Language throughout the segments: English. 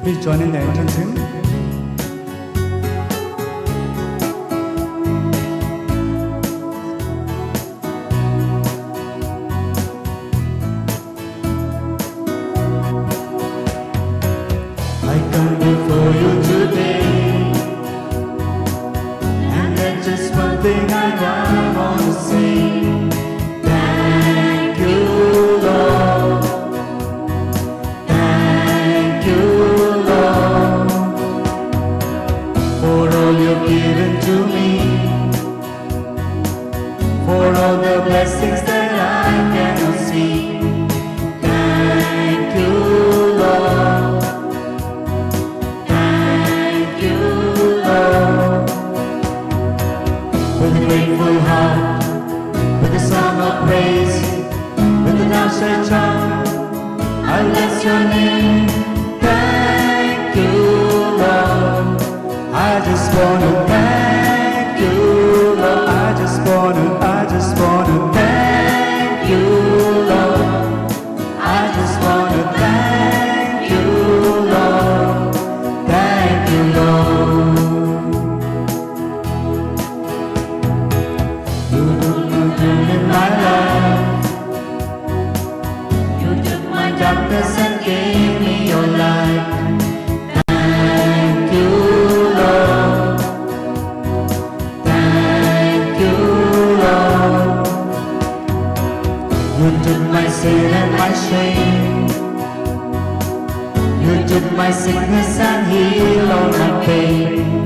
Please join in the entrance hymn. I come before you today, and there's just one thing I want to say. Thank you, Lord. Thank you, Lord, for all you've given to me, for all the blessings that I cannot see. Thank you, Lord. Thank you, Lord. With a grateful heart, with a song of praise, with an outstretched arm, I bless your name. Thank you, Lord. I just want to thank you, Lord. I just want to thank you, Lord. I just want to thank you, Lord. Thank you, Lord. You took my in my life. You took my darkness and gave me your light. Thank you, Lord. Thank you, Lord. You took my sin and my shame. You took my sickness and healed all my pain.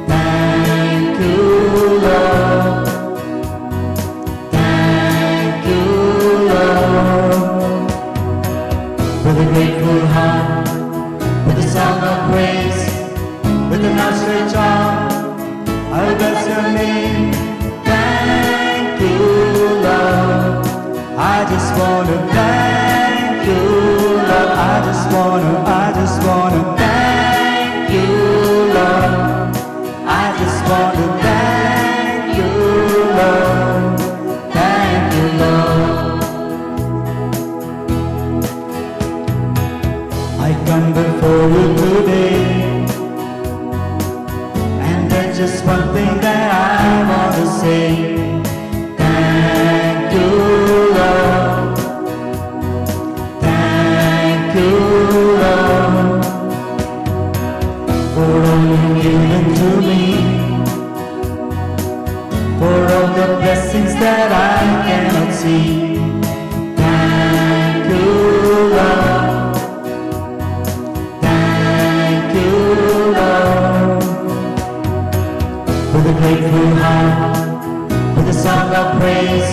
Thank you, Lord. Thank you, Lord. With a grateful heart, with a song of praise, with an outstretched arm, I'll bless your name. Thank you, Lord. I just want to thank you, Lord. I just want to thank you, Lord. I just want to thank you, Lord. Thank you, Lord. I come before you today, and there's just one thing that I want to say. Thank you, Lord. Thank you, Lord, for all you've given to me, for all the blessings that I cannot see. Thank you, Lord. Thank you, Lord. With a grateful heart, with a song of praise,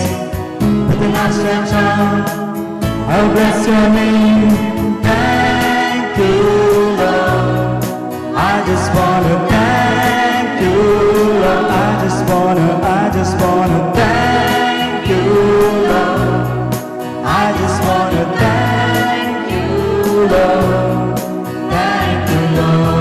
with an outstretched arm, I'll bless your name. Thank you, Lord. I just want to thank you, Lord. I just want to thank you, Lord. I just want to thank you, Lord. Thank you, Lord.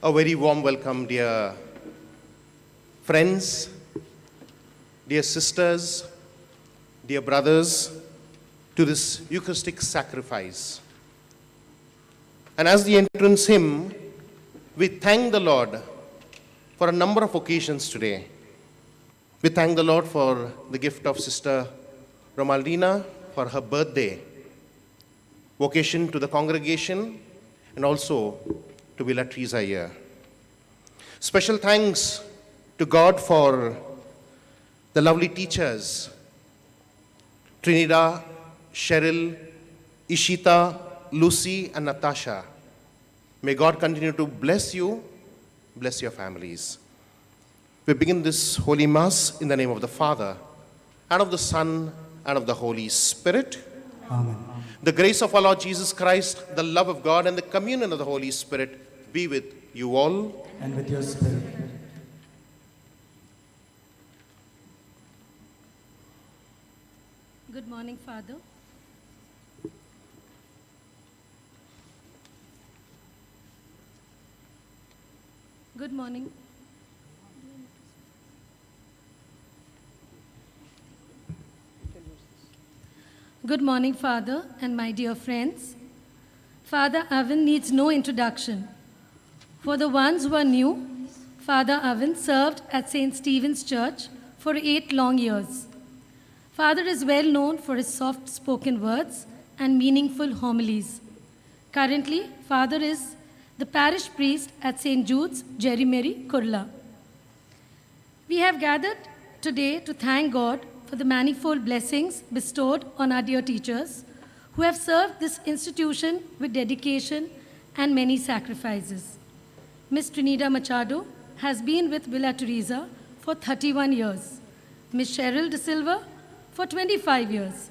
A very warm welcome, dear friends, dear sisters, dear brothers, to this Eucharistic sacrifice. And as the entrance hymn, we thank the Lord for a number of occasions today. We thank the Lord for the gift of Sister Romaldina for her birthday, vocation to the congregation, and also to Villa Teresa here. Special thanks to God for the lovely teachers, Trinidad, Cheryl, Ishita, Lucy, and Natasha. May God continue to bless you, bless your families. We begin this Holy Mass in the name of the Father, and of the Son, and of the Holy Spirit. Amen. The grace of our Lord Jesus Christ, the love of God, and the communion of the Holy Spirit be with you all. And with your spirit. Good morning, Father. Good morning. Good morning, Father and my dear friends. Father Avan needs no introduction. For the ones who are new, Father Avan served at St. Stephen's Church for 8 long years. Father is well known for his soft-spoken words and meaningful homilies. Currently, Father is the parish priest at St. Jude's, Jerry Kurla. We have gathered today to thank God for the manifold blessings bestowed on our dear teachers who have served this institution with dedication and many sacrifices. Miss Trinidad Machado has been with Villa Teresa for 31 years, Miss Cheryl De Silva for 25 years,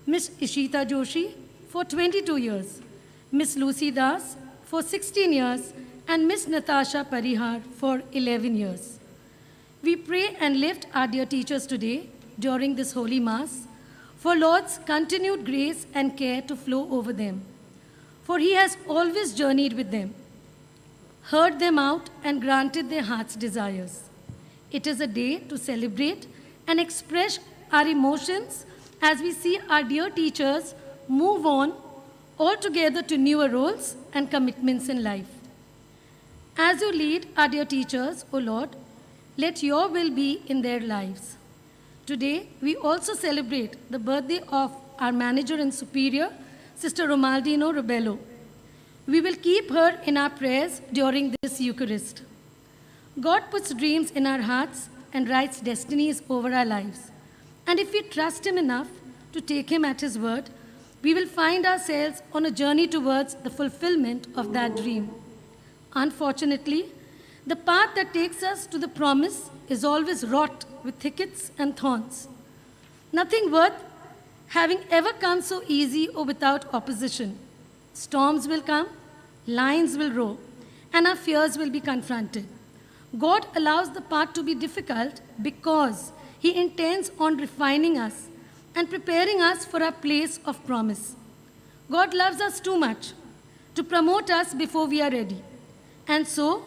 Miss Ishita Joshi for 22 years, Miss Lucy Das for 16 years, and Miss Natasha Parihar for 11 years. We pray and lift our dear teachers today during this Holy Mass for Lord's continued grace and care to flow over them. For He has always journeyed with them, heard them out, and granted their heart's desires. It is a day to celebrate and express our emotions as we see our dear teachers move on altogether to newer roles and commitments in life. As you lead our dear teachers, O Lord, let your will be in their lives. Today, we also celebrate the birthday of our manager and superior, Sister Romaldino Rubello. We will keep her in our prayers during this Eucharist. God puts dreams in our hearts and writes destinies over our lives. And if we trust Him enough to take Him at His word, we will find ourselves on a journey towards the fulfillment of that dream. Unfortunately, the path that takes us to the promise is always wrought with thickets and thorns. Nothing worth having ever come so easy or without opposition. Storms will come, lions will roar, and our fears will be confronted. God allows the path to be difficult because He intends on refining us and preparing us for our place of promise. God loves us too much to promote us before we are ready. And so,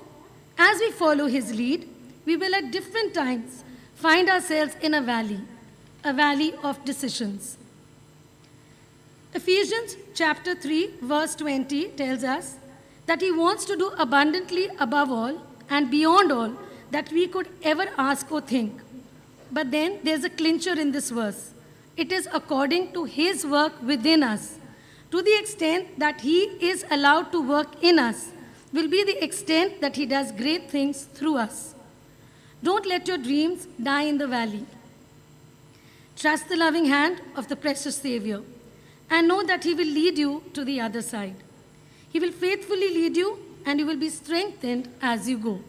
as we follow His lead, we will at different times find ourselves in a valley of decisions. Ephesians chapter 3, verse 20 tells us that He wants to do abundantly above all and beyond all that we could ever ask or think. But then there's a clincher in this verse. It is according to His work within us. To the extent that He is allowed to work in us will be the extent that He does great things through us. Don't let your dreams die in the valley. Trust the loving hand of the precious Savior and know that He will lead you to the other side. He will faithfully lead you and you will be strengthened as you go.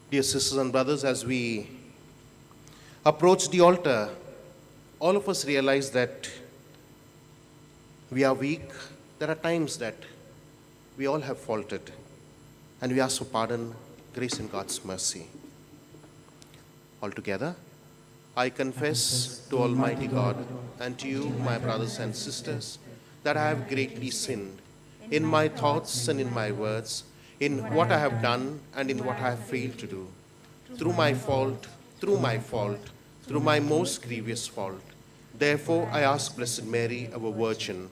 Dear sisters and brothers, as we approach the altar, all of us realize that we are weak. There are times that we all have faulted, and we ask for pardon, grace, and God's mercy. Altogether, I confess to Almighty God and to you, my brothers and sisters, that I have greatly sinned in my thoughts and in my words, in what I have done and in what I have failed to do, through my fault, through my most grievous fault. Therefore, I ask Blessed Mary, our Virgin,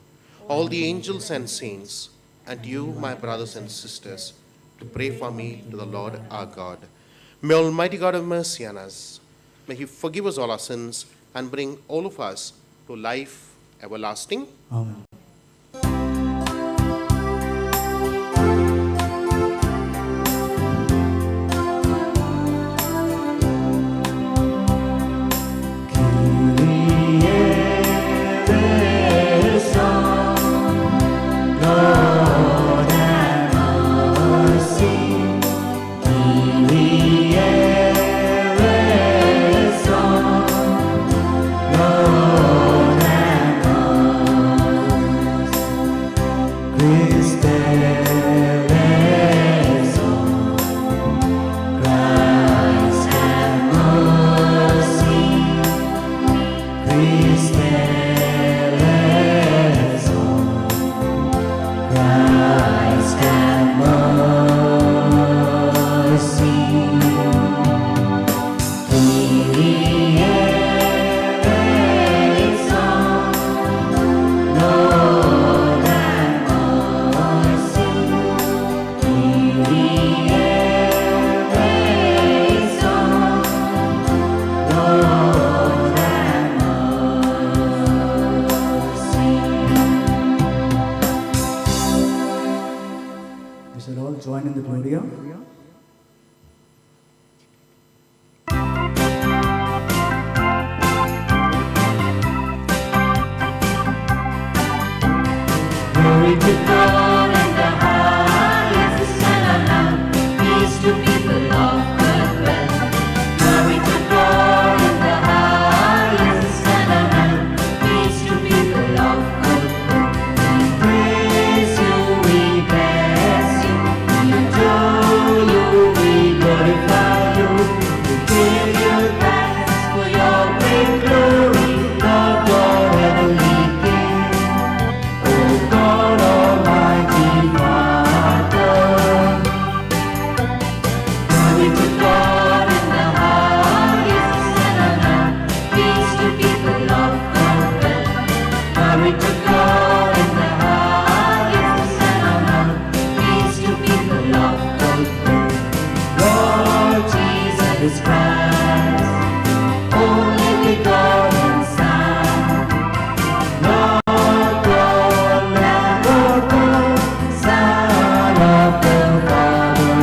all the angels and saints, and you, my brothers and sisters, to pray for me to the Lord our God. May Almighty God have mercy on us. May He forgive us all our sins and bring all of us to life everlasting. Amen. Christ join in the Gloria. Glory to God in the highest, and on earth peace to people of good will. Glory to God in the highest, and on earth peace to people of good will. We praise you, we bless you, we adore you, we glorify you. We give you thanks for your great glory, Lord God, heavenly King. O God, Almighty Father, glory to God in the highest, and on earth peace to people of good will. Glory to God in the highest, and on earth peace to people of good will. Lord Jesus Christ, only begotten Son, Lord God, Lamb of God, Son of the Father,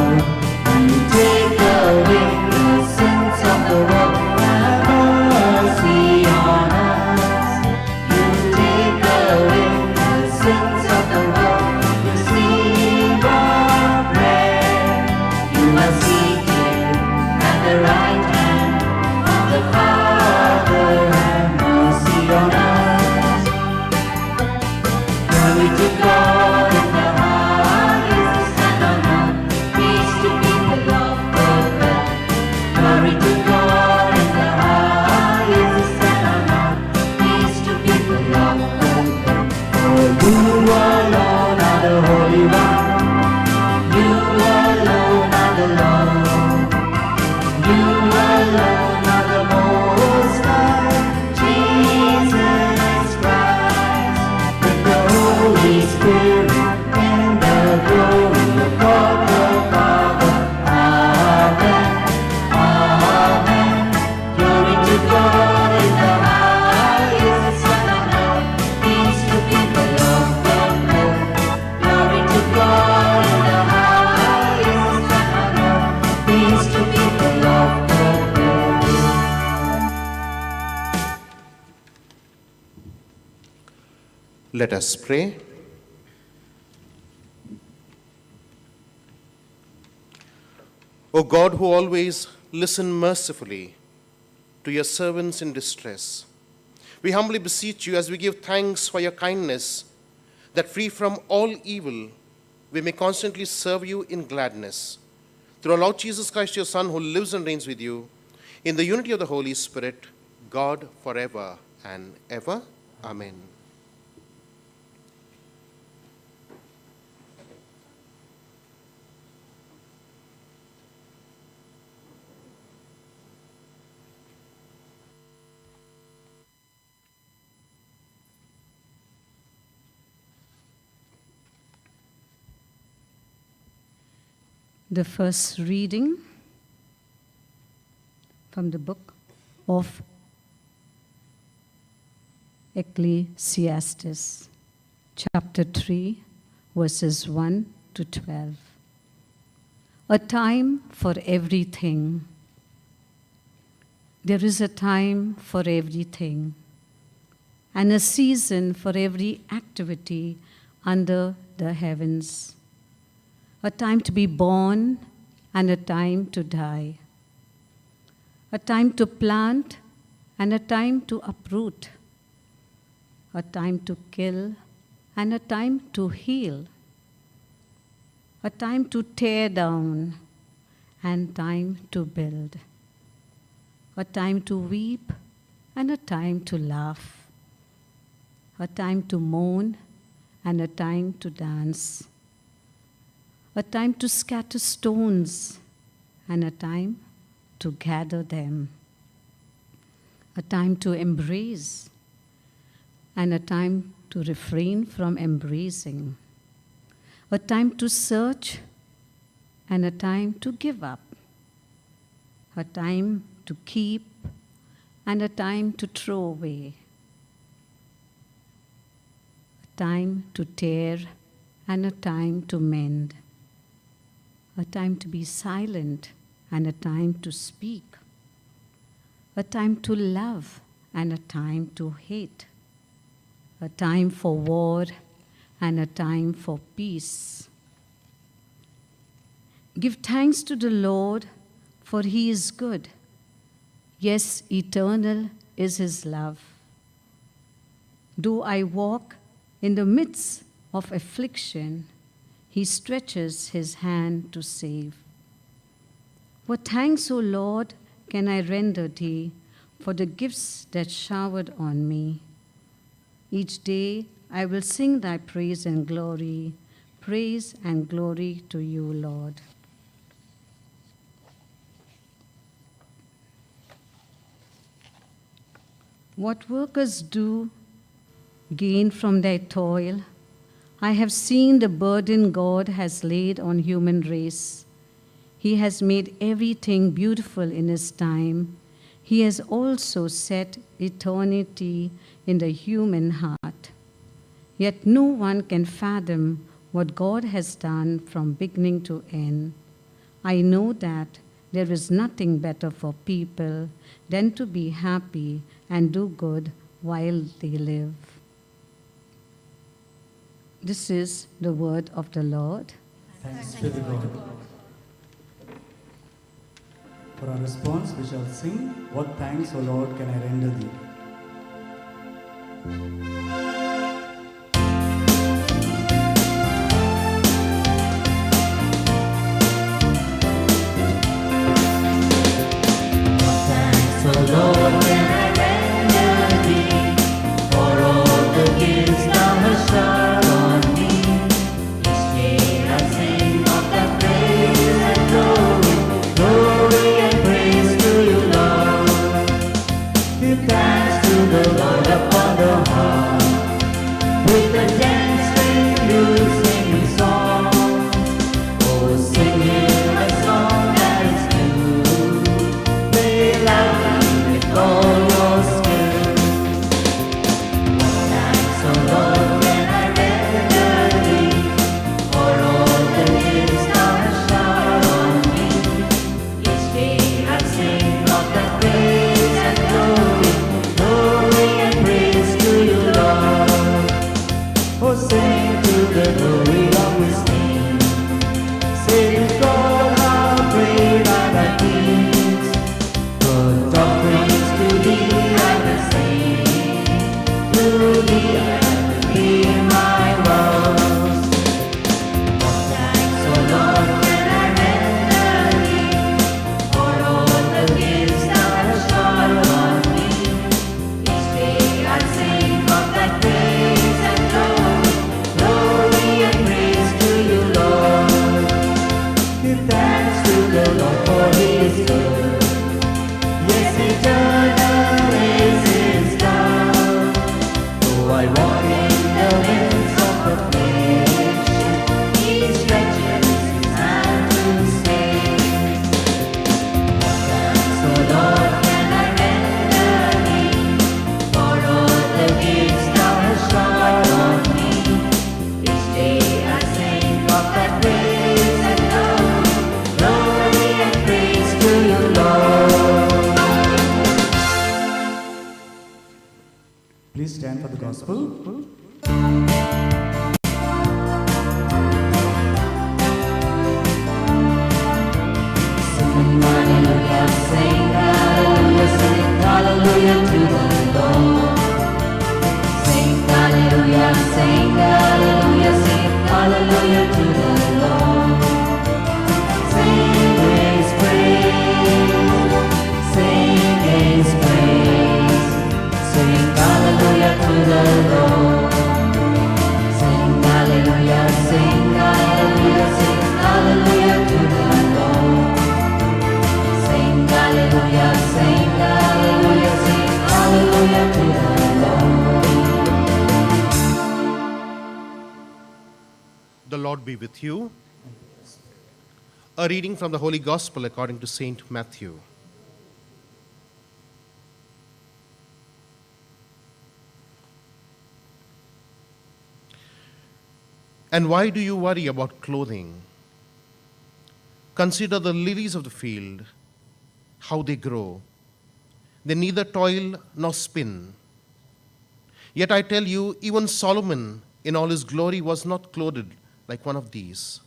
you take away the sins of the world, have mercy on us. You take away the sins of the world, receive our prayer. You are seated at the right hand of the Father, have mercy on us. Glory to God in the highest, and on earth peace to people of good will. Glory to God in the highest, and on earth peace to people of good will. For you alone are the Holy One, you alone are the Lord, you alone are the Most High, Jesus Christ, with the Holy Spirit and the glory of God the Father. Amen. Amen. Glory to God in the highest, and on earth peace to people of good will. Glory to God in the highest, and on earth peace to people of good will. Let us pray. O God, who always listen mercifully to your servants in distress, we humbly beseech you as we give thanks for your kindness, that free from all evil, we may constantly serve you in gladness. Through our Lord Jesus Christ, your Son, who lives and reigns with you, in the unity of the Holy Spirit, God forever and ever. Amen. The first reading from the book of Ecclesiastes, chapter 3, verses 1 to 12. A time for everything. There is a time for everything, and a season for every activity under the heavens. A time to be born and a time to die. A time to plant and a time to uproot. A time to kill and a time to heal. A time to tear down and time to build. A time to weep and a time to laugh. A time to mourn and a time to dance. A time to scatter stones and a time to gather them. A time to embrace and a time to refrain from embracing. A time to search and a time to give up. A time to keep and a time to throw away. A time to tear and a time to mend. a time to be silent and a time to speak, a time to love and a time to hate, a time for war and a time for peace. Give thanks to the Lord, for he is good. Yes, eternal is his love. Though I walk in the midst of affliction, he stretches his hand to save. What thanks, O Lord, can I render thee for the gifts that showered on me? Each day I will sing thy praise and glory to you, Lord. What workers do gain from their toil, I have seen the burden God has laid on human race. He has made everything beautiful in his time. He has also set eternity in the human heart. Yet no one can fathom what God has done from beginning to end. I know that there is nothing better for people than to be happy and do good while they live. This is the word of the Lord. Thanks be to God. For our response, we shall sing, What thanks, O Lord, can I render thee? Thanks, O Lord, can I render thee for all the gifts thou hast showered on me. Each day I sing of thy praise and glory, glory and praise to you, Lord. Give thanks to the Lord upon the harp. With the ten string you sing a song. Oh, sing him a song that is new. Play loudly with all your skill. What thanks, O Lord, can I render thee for all the gifts thou hast showered on me? Each day I sing of thy praise and glory, glory and praise to you, Lord. Oh, sing to the glory of his name. Sing God, how great are thy deeds. Put offerings to thee I will sing. To thee I will give my vows. What thanks, O Lord, can I render thee for all the gifts thou hast showered on me? Each day I sing of thy praise and glory, glory and praise to you, Lord. Give thanks to the Lord, for he is good. Yes, eternal is his love. Though I walk in the midst of affliction, he stretches his hand to save. What thanks, O Lord, can I render thee for all the gifts thou hast showered on me? Each day I sing of thy praise and glory, glory and praise to you, Lord. Please stand for the gospel. Sing hallelujah, sing hallelujah to the Lord. Sing hallelujah, sing hallelujah to the Lord. Sing his praise, sing his praise. Sing hallelujah to the Lord. Sing hallelujah, sing hallelujah to the Lord. Sing hallelujah, sing hallelujah to the Lord. The Lord be with you. A reading from the Holy Gospel according to Saint Matthew. And why do you worry about clothing? Consider the lilies of the field, how they grow. They neither toil nor spin. Yet I tell you, even Solomon in all his glory was not clothed like one of these.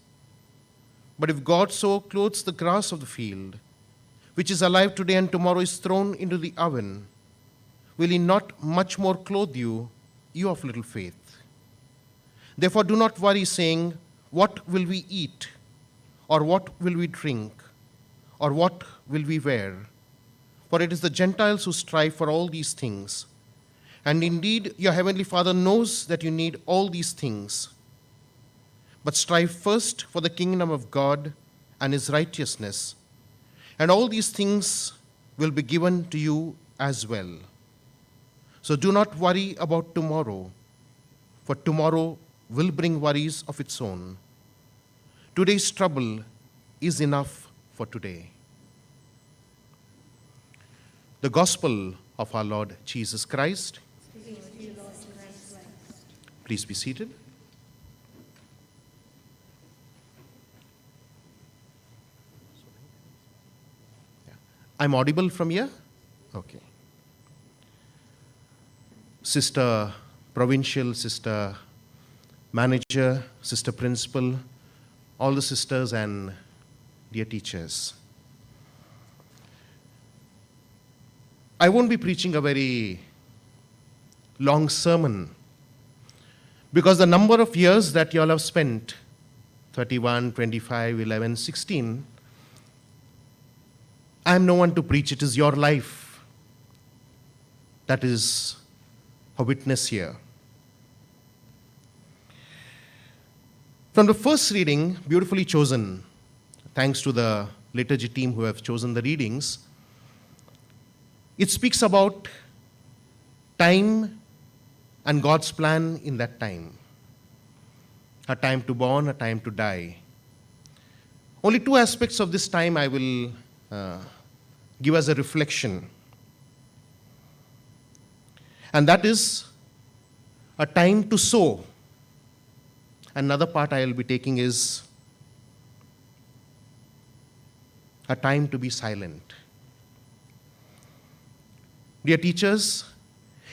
But if God so clothes the grass of the field, which is alive today and tomorrow is thrown into the oven, will he not much more clothe you, you of little faith? Therefore do not worry, saying, what will we eat? Or what will we drink? Or what will we wear? For it is the Gentiles who strive for all these things. And indeed, your heavenly Father knows that you need all these things. But strive first for the kingdom of God and his righteousness, and all these things will be given to you as well. So do not worry about tomorrow, for tomorrow will bring worries of its own. Today's trouble is enough for today. The Gospel of our Lord Jesus Christ. Please be seated. I'm audible from here? Okay. Sister Provincial, Sister Manager, Sister Principal, all the sisters and dear teachers. I won't be preaching a very long sermon because the number of years that you all have spent, 31, 25, 11, 16, I am no one to preach. It is your life that is a witness here. From the first reading, beautifully chosen, thanks to the liturgy team who have chosen the readings, it speaks about time and God's plan in that time. A time to born, a time to die. Only two aspects of this time I will give as a reflection. And that is a time to sow. Another part I will be taking is a time to be silent. Dear teachers,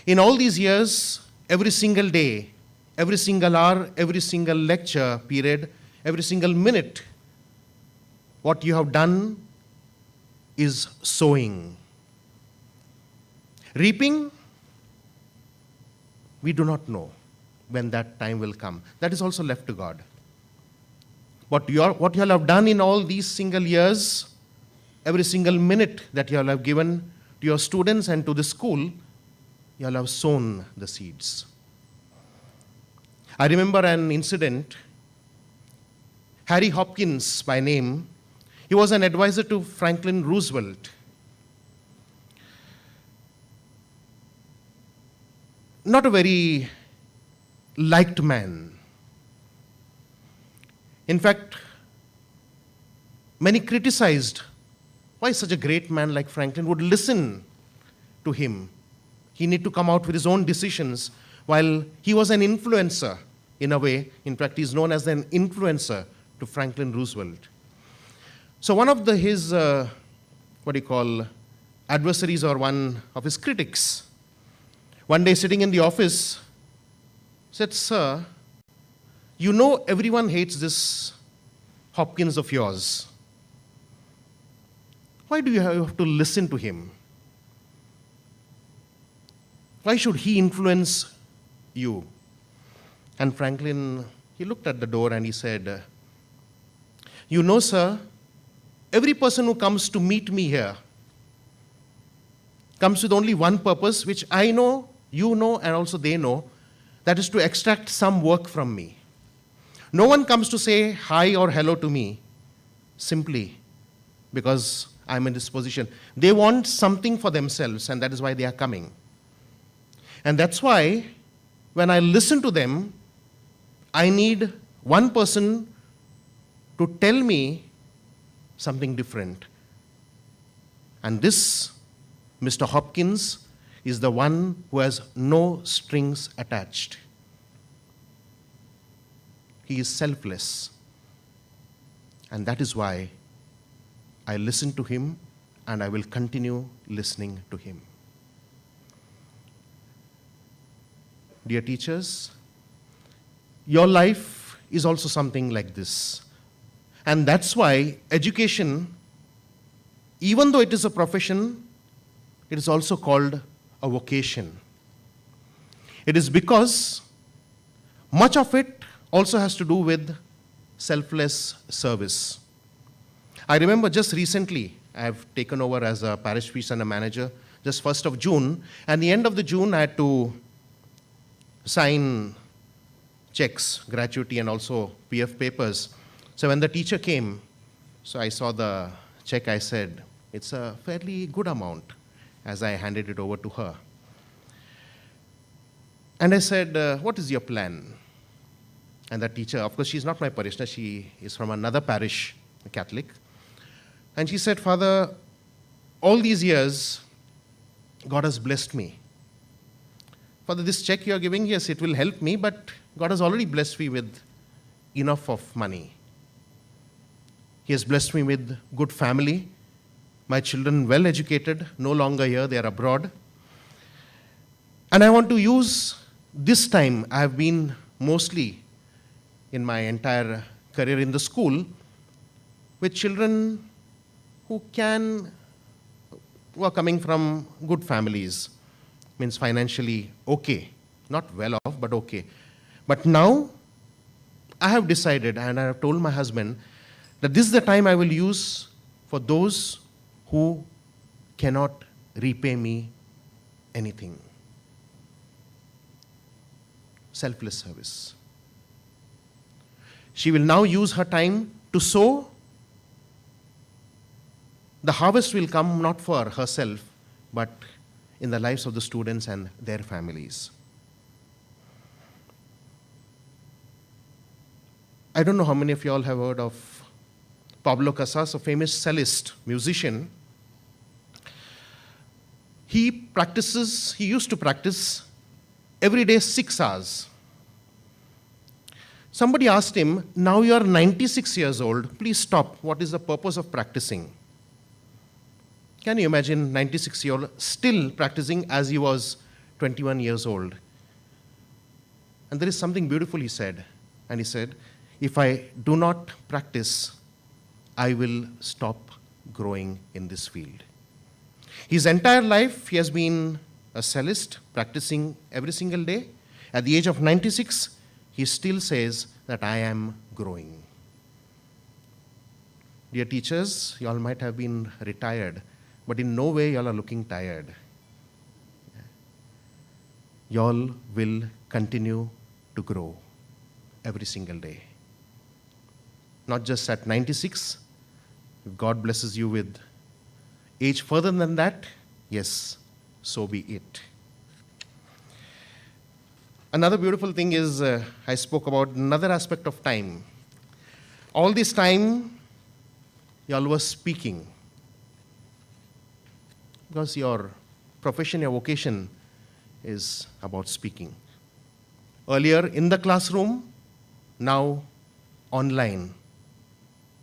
in all these years, every single day, every single hour, every single lecture period, every single minute, what you have done is sowing. Reaping, we do not know when that time will come. That is also left to God. What you all have done in all these single years, every single minute that you all have given to your students and to the school, you all have sown the seeds. I remember an incident. Harry Hopkins, by name, he was an advisor to Franklin Roosevelt. Not a very liked man. In fact, many criticized why such a great man like Franklin would listen to him. He need to come out with his own decisions while he was an influencer in a way. In fact, he's known as an influencer to Franklin Roosevelt. So one of his adversaries or one of his critics, one day sitting in the office, said, "Sir, you know everyone hates this Hopkins of yours. Why do you have to listen to him? Why should he influence you?" And Franklin, he looked at the door and he said, "You know, sir, every person who comes to meet me here comes with only one purpose, which I know, you know, and also they know, that is to extract some work from me. No one comes to say hi or hello to me simply because I'm in this position. They want something for themselves, and that is why they are coming. And that's why when I listen to them, I need one person to tell me something different. And this, Mr. Hopkins, is the one who has no strings attached. He is selfless. And that is why I listen to him and I will continue listening to him. Dear teachers, your life is also something like this. And that's why education, even though it is a profession, it is also called a vocation. It is because much of it also has to do with selfless service. I remember just recently, I have taken over as a parish priest and a manager, just 1st of June, and the end of the June I had to sign checks, gratuity and also PF papers. So when the teacher came, so I saw the check, I said, it's a fairly good amount, as I handed it over to her. And I said, what is your plan? And the teacher, of course, she's not my parishioner, she is from another parish, a Catholic. And she said, Father, all these years, God has blessed me. Father, this check you are giving, yes, it will help me, but God has already blessed me with enough of money. He has blessed me with good family, my children well educated, no longer here, they are abroad. And I want to use this time, I have been mostly in my entire career in the school with children who are coming from good families, means financially okay, not well off, but okay. But now, I have decided and I have told my husband that this is the time I will use for those who cannot repay me anything. Selfless service. She will now use her time to sow. The harvest will come not for herself, but in the lives of the students and their families. I don't know how many of you all have heard of Pablo Casas, a famous cellist, musician. He used to practice every day 6 hours. Somebody asked him, now you are 96 years old, please stop. What is the purpose of practicing? Can you imagine 96-year-old still practicing as he was 21 years old? And there is something beautiful he said. And he said, if I do not practice, I will stop growing in this field. His entire life, he has been a cellist, practicing every single day. At the age of 96, he still says that I am growing. Dear teachers, you all might have been retired, but in no way you all are looking tired. You all will continue to grow every single day. Not just at 96, if God blesses you with age further than that, yes, so be it. Another beautiful thing is, I spoke about another aspect of time. All this time, you all were speaking. Because your profession, your vocation is about speaking. Earlier in the classroom, now online.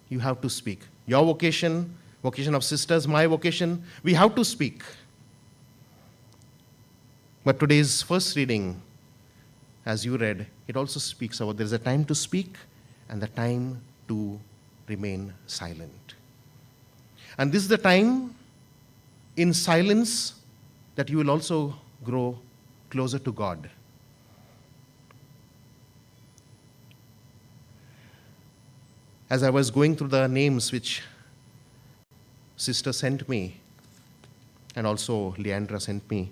You have to speak. Your vocation, vocation of sisters, my vocation, we have to speak. But today's first reading, as you read, it also speaks about there is a time to speak and the time to remain silent. And this is the time in silence that you will also grow closer to God. As I was going through the names which Sister sent me, and also Leandra sent me,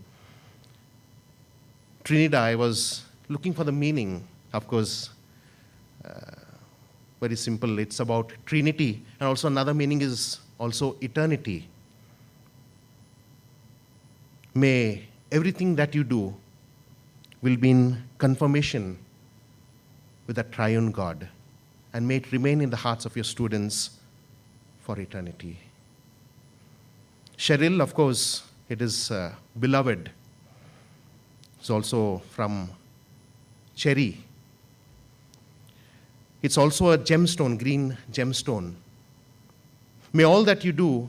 Trinidad, I was looking for the meaning. Of course, very simple. It's about Trinity, and also another meaning is also eternity. May everything that you do will be in confirmation with the triune God, and may it remain in the hearts of your students for eternity. Cheryl, of course, it is beloved. It's also from cherry. It's also a gemstone, green gemstone. May all that you do,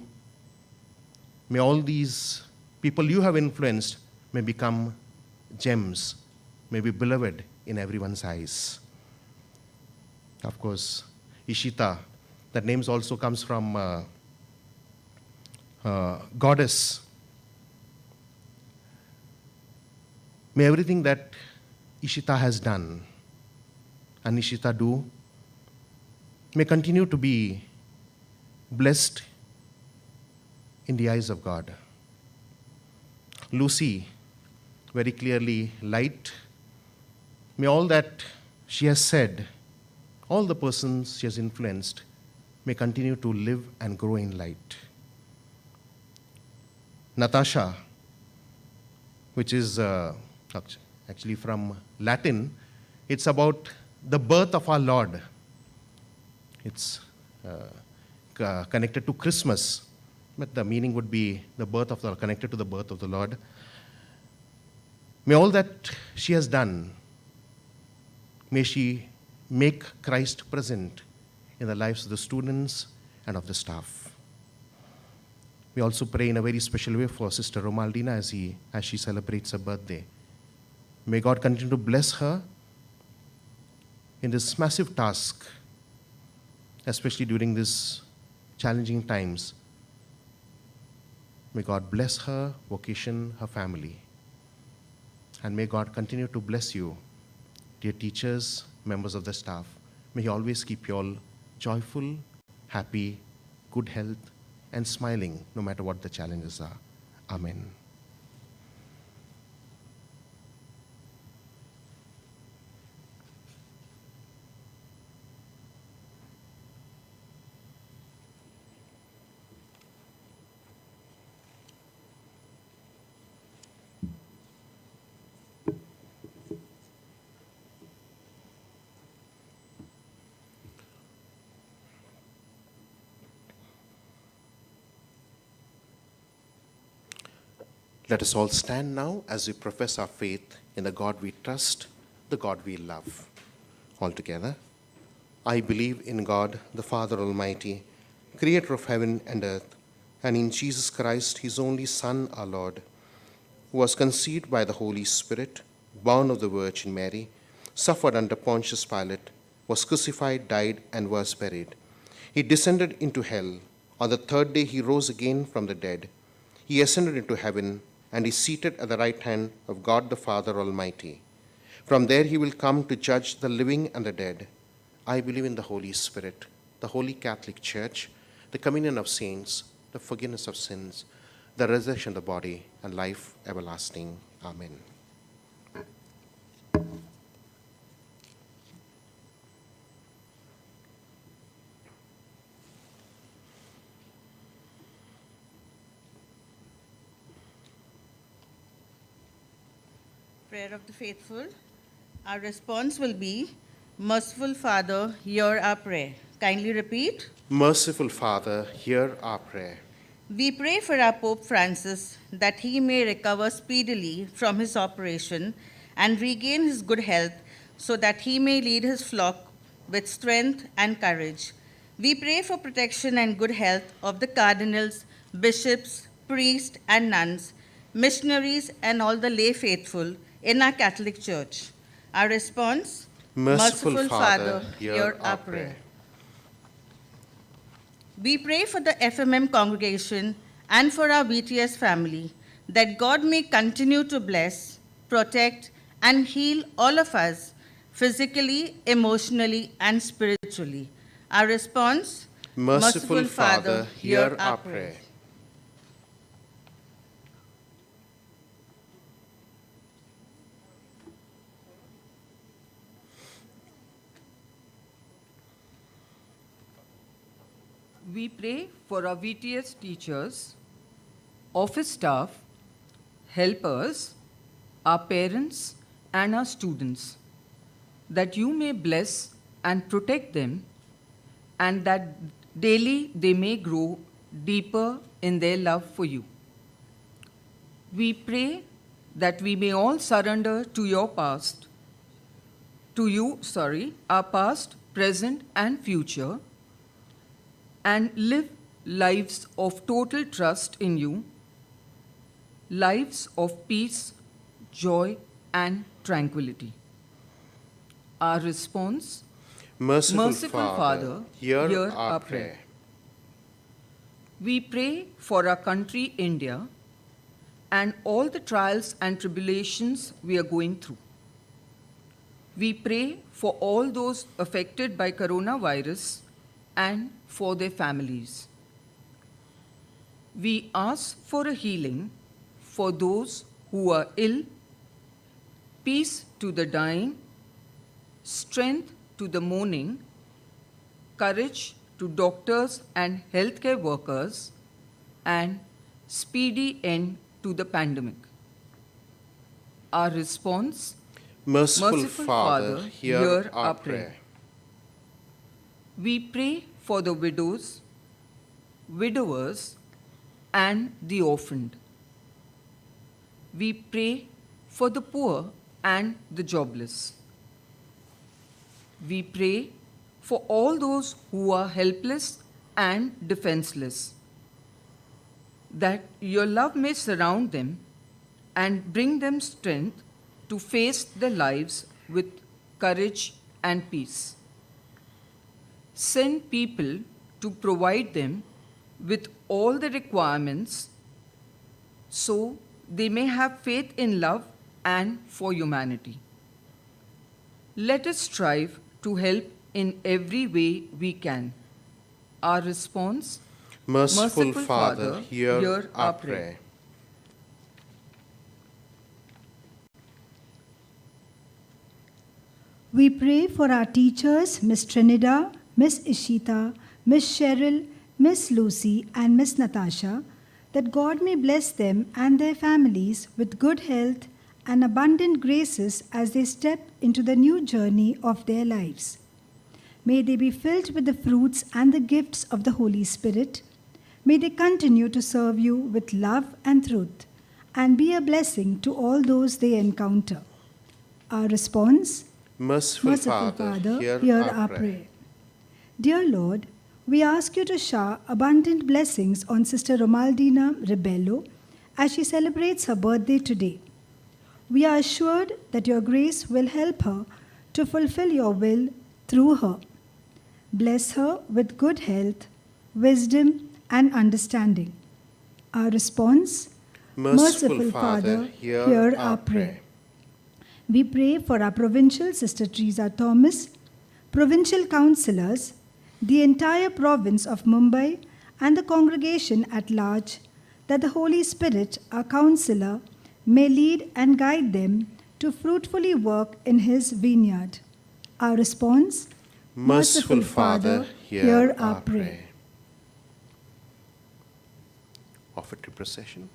may all these people you have influenced may become gems, may be beloved in everyone's eyes. Of course, Ishita, that name also comes from goddess. May everything that Ishita has done and Ishita do may continue to be blessed in the eyes of God. Lucy, very clearly light. May all that she has said, all the persons she has influenced, may continue to live and grow in light. Natasha, which is actually from Latin, it's about the birth of our Lord. It's connected to Christmas, but the meaning would be the birth of the, connected to the birth of the Lord. May all that she has done, may she make Christ present in the lives of the students and of the staff. We also pray in a very special way for Sister Romaldina as she celebrates her birthday. May God continue to bless her in this massive task, especially during these challenging times. May God bless her vocation, her family. And may God continue to bless you, dear teachers, members of the staff. May He always keep you all joyful, happy, good health, and smiling no matter what the challenges are. Amen. Let us all stand now as we profess our faith in the God we trust, the God we love. All together. I believe in God, the Father Almighty, creator of heaven and earth, and in Jesus Christ, His only Son, our Lord, who was conceived by the Holy Spirit, born of the Virgin Mary, suffered under Pontius Pilate, was crucified, died, and was buried. He descended into hell. On the third day, He rose again from the dead. He ascended into heaven and is seated at the right hand of God the Father Almighty. From there He will come to judge the living and the dead. I believe in the Holy Spirit, the Holy Catholic Church, the communion of saints, the forgiveness of sins, the resurrection of the body, and life everlasting. Amen. Prayer of the faithful. Our response will be, Merciful Father, hear our prayer. Kindly repeat. Merciful Father, hear our prayer. We pray for our Pope Francis that he may recover speedily from his operation and regain his good health so that he may lead his flock with strength and courage. We pray for protection and good health of the cardinals, bishops, priests, and nuns, missionaries, and all the lay faithful in our Catholic Church. Our response, Merciful Father, hear our prayer. We pray for the FMM congregation and for our BTS family, that God may continue to bless, protect, and heal all of us, physically, emotionally, and spiritually. Our response, Merciful Father, hear our prayer. We pray for our VTS teachers, office staff, helpers, our parents, and our students, that you may bless and protect them, and that daily they may grow deeper in their love for you. We pray that we may all surrender to our past, our past, present, and future, and live lives of total trust in you, lives of peace, joy, and tranquility. Our response, Merciful, Father, hear our prayer. We pray for our country, India, and all the trials and tribulations we are going through. We pray for all those affected by coronavirus and for their families. We ask for a healing for those who are ill, peace to the dying, strength to the mourning, courage to doctors and healthcare workers, and speedy end to the pandemic. Our response, Merciful, Father, hear our prayer. We pray for the widows, widowers, and the orphaned. We pray for the poor and the jobless. We pray for all those who are helpless and defenseless, that your love may surround them and bring them strength to face their lives with courage and peace. Send people to provide them with all the requirements so they may have faith in love and for humanity. Let us strive to help in every way we can. Our response, Merciful, Father, hear our prayer. We pray for our teachers, Miss Trinida, Miss Ishita, Miss Cheryl, Miss Lucy, and Miss Natasha, that God may bless them and their families with good health and abundant graces as they step into the new journey of their lives. May they be filled with the fruits and the gifts of the Holy Spirit. May they continue to serve you with love and truth and be a blessing to all those they encounter. Our response, Merciful, Father, hear our prayer. Dear Lord, we ask you to shower abundant blessings on Sister Romaldina Rebello as she celebrates her birthday today. We are assured that your grace will help her to fulfill your will through her. Bless her with good health, wisdom, and understanding. Our response, Merciful Father, hear our prayer. We pray for our provincial Sister Teresa Thomas, provincial councillors, the entire province of Mumbai, and the congregation at large, that the Holy Spirit, our counselor, may lead and guide them to fruitfully work in his vineyard. Our response, Merciful Father, hear our prayer. Offertory procession.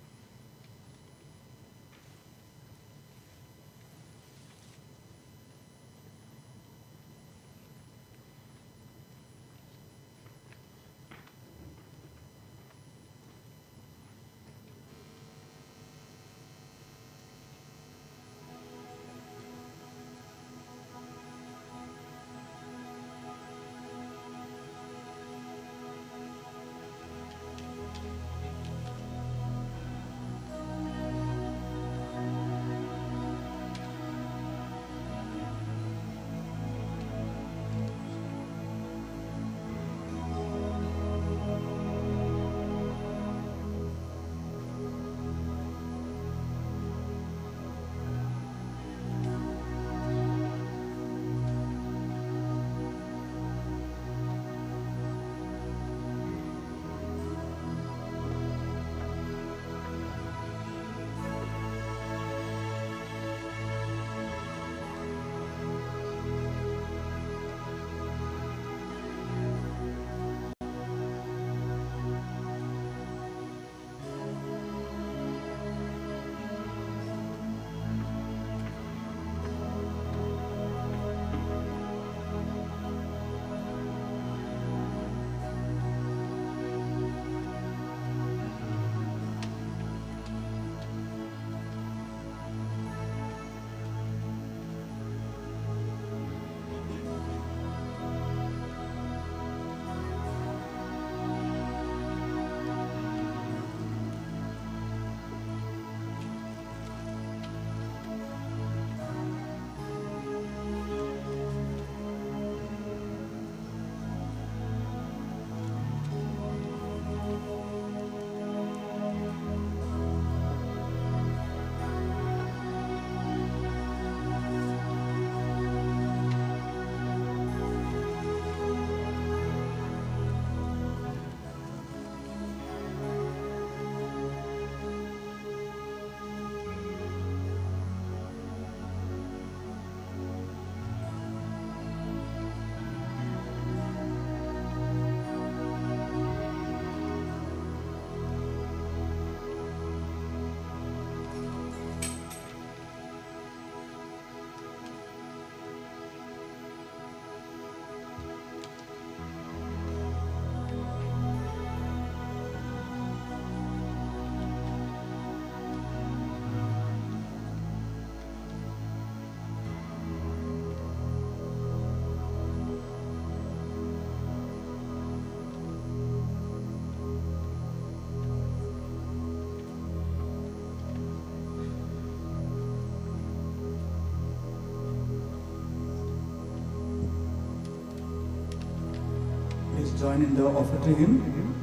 please join in the offer to him.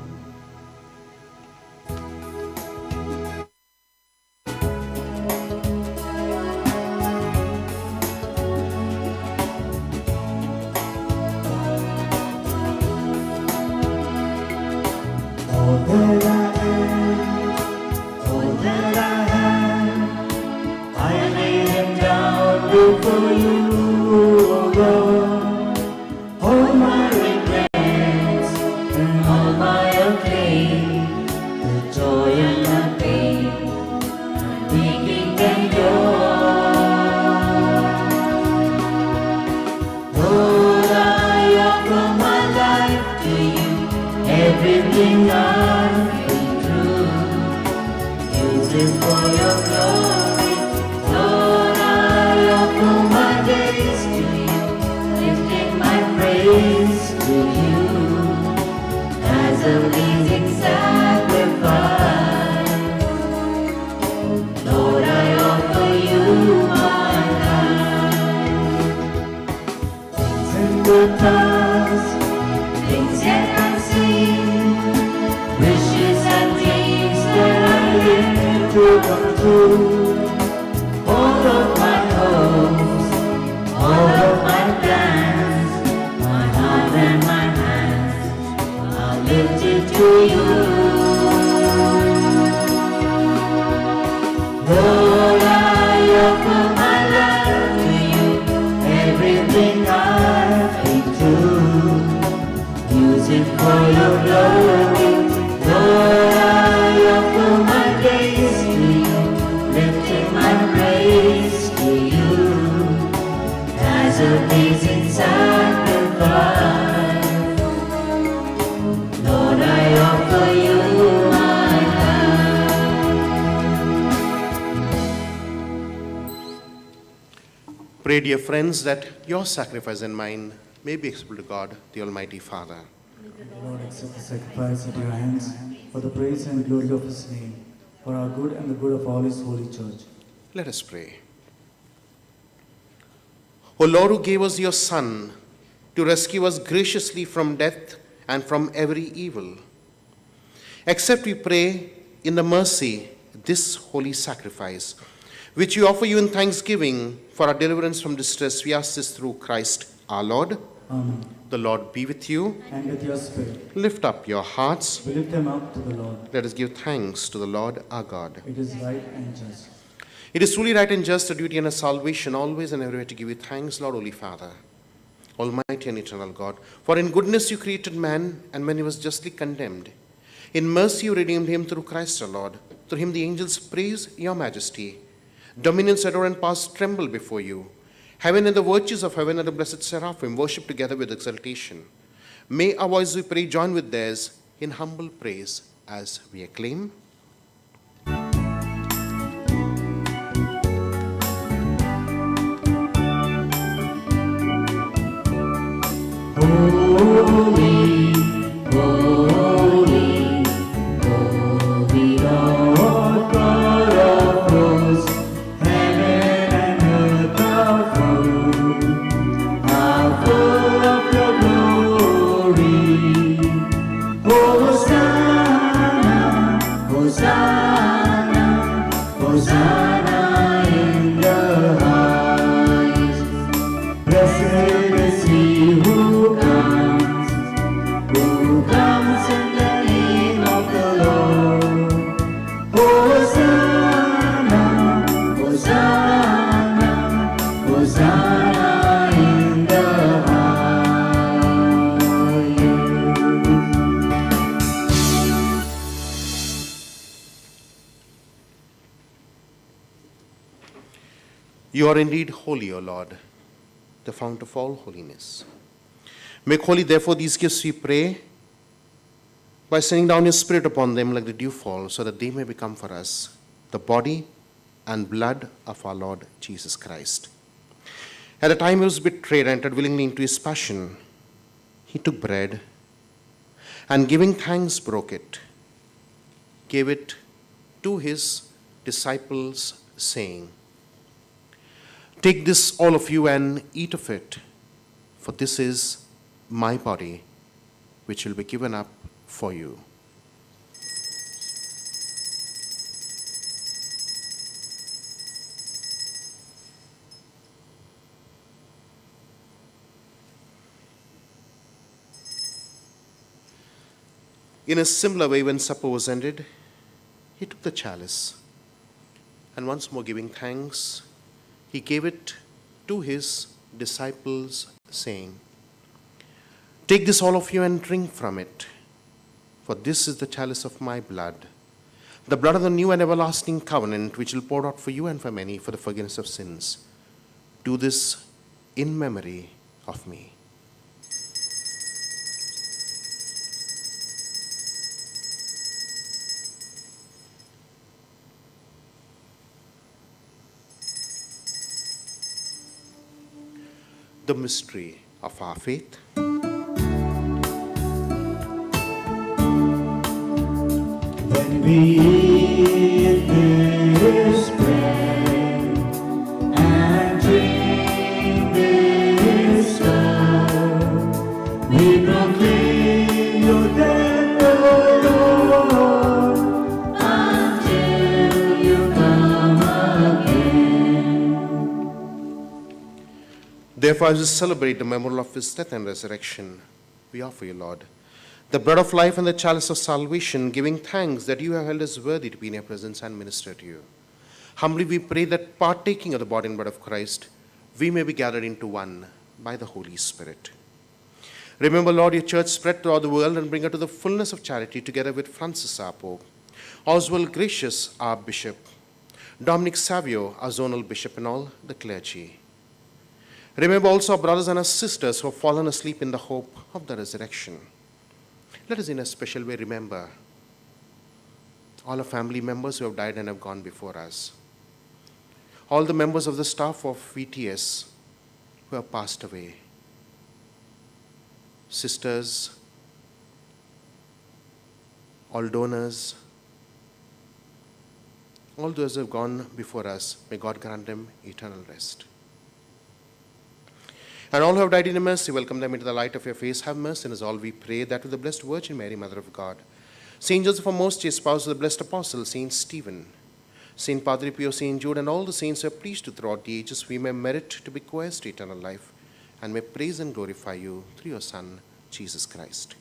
All that I am, all that I have, I lay them down before you, O Lord. All my regrets and all my acclaim, the joy and the pain, I'm making them yours. Lord, I offer my life to you, everything I've been through, use it for your glory. Lord, I offer my days to you, lifting my praise to you as a pleasing sacrifice. Lord, I offer you my life. Things in the past, things yet unseen, wishes and dreams that I live to come true. All of my hopes, all of my plans, my heart and my hands are lifted to you. Lord, I offer my life to you, everything I've been through, use it for your glory. Lord, I offer my days to you, lifting my praise to you as a pleasing sacrifice. Lord, I offer you my life. Pray, dear friends, that your sacrifice and mine may be acceptable to God, the Almighty Father. Lord, accept the sacrifice at your hands for the praise and glory of his name, for our good and the good of all his holy church. Let us pray. O Lord, who gave us your Son to rescue us graciously from death and from every evil, accept, we pray, in the mercy this holy sacrifice, which we offer you in thanksgiving for our deliverance from distress. We ask this through Christ our Lord. Amen. The Lord be with you. And with your spirit, Lift up your hearts. we lift them up to the Lord. Let us give thanks to the Lord our God. It is right and just. It is truly right and just, a duty and a salvation, always and everywhere to give you thanks, Lord, Holy Father, Almighty and eternal God. For in goodness you created man, and when he was justly condemned, in mercy you redeemed him through Christ our Lord. Through him the angels praise your majesty. Dominions adore and powers tremble before you. Heaven and the virtues of heaven and the blessed seraphim worship together with exultation. May our voices, we pray, join with theirs in humble praise as we acclaim. Holy, holy, holy Lord God of hosts, heaven and earth are full of your glory. Hosanna, Hosanna, Hosanna in the highest. Blessed is he who comes in the name of the Lord. Hosanna, Hosanna, Hosanna in the highest. You are indeed holy, O Lord, the fount of all holiness. Make holy, therefore, these gifts, we pray, by sending down your Spirit upon them like the dewfall, so that they may become for us the body and blood of our Lord Jesus Christ. At the time he was betrayed and entered willingly into his passion, he took bread and, giving thanks, broke it, gave it to his disciples, saying, "Take this, all of you, and eat of it, for this is my body, which will be given up for you. In a similar way, when supper was ended, he took the chalice, and once more giving thanks, he gave it to his disciples, saying, "Take this, all of you, and drink from it, for this is the chalice of my blood, the blood of the new and everlasting covenant, which will pour out for you and for many for the forgiveness of sins. Do this in memory of me." The mystery of our faith. When we eat this bread and drink this cup, we proclaim your death, O Lord, until you come again. Therefore, as we celebrate the memorial of his death and resurrection, we offer you, Lord, the bread of life and the chalice of salvation, giving thanks that you have held us worthy to be in your presence and minister to you. Humbly we pray that, partaking of the body and blood of Christ, we may be gathered into one by the Holy Spirit. Remember, Lord, your church spread throughout the world and bring her to the fullness of charity, together with Francis our Pope, Oswald Gracious our Bishop, Dominic Savio our zonal bishop, and all the clergy. Remember also our brothers and our sisters who have fallen asleep in the hope of the resurrection. Let us in a special way remember all our family members who have died and have gone before us. All the members of the staff of VTS who have passed away. Sisters, all donors, all those who have gone before us, may God grant them eternal rest. And all who have died in your mercy, welcome them into the light of your face. Have mercy on us all, we pray, that with the Blessed Virgin Mary, Mother of God, Saint Joseph, our most chaste spouse, the blessed apostle, Saint Stephen, Saint Padre Pio, Saint Jude, and all the saints who are pleased to throughout the ages, we may merit to be heirs to eternal life, and may praise and glorify you through your Son, Jesus Christ.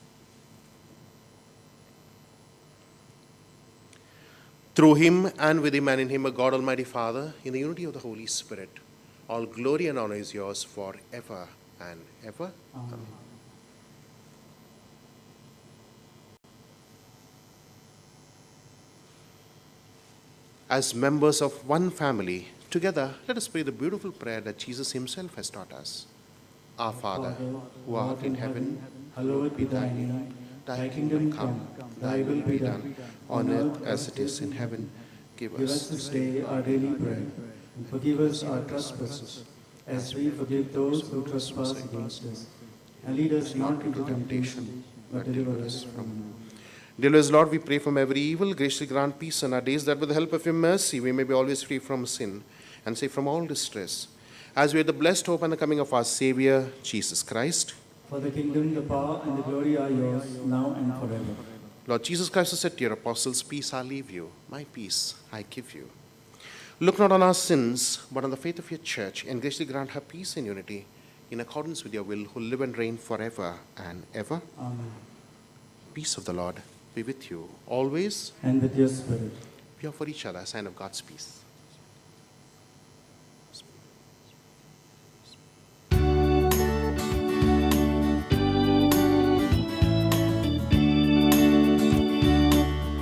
Through him, and with him, and in him, a God Almighty Father, in the unity of the Holy Spirit, all glory and honor is yours forever and ever. Amen. As members of one family, together, let us pray the beautiful prayer that Jesus himself has taught us. Our Father, who art in heaven, hallowed be thy name. Thy kingdom come, thy will be done, on earth as it is in heaven. Give Give us us this day our daily bread, and forgive us our trespasses, as we forgive those who trespass against us. And lead us not into temptation, but deliver us from evil. Dear Lord, we pray from every evil, graciously grant peace in our days, that with the help of your mercy we may be always free from sin and safe from all distress, as we are the blessed hope and the coming of our Savior, Jesus Christ. For the kingdom, the power, and the glory are yours, now and forever. Lord Jesus Christ has said to your apostles, "Peace I leave you, my peace I give you." Look not on our sins, but on the faith of your church, and graciously grant her peace and unity, in accordance with your will, who live and reign forever and ever. Amen. Peace of the Lord be with you always. And with your spirit. We offer each other a sign of God's peace.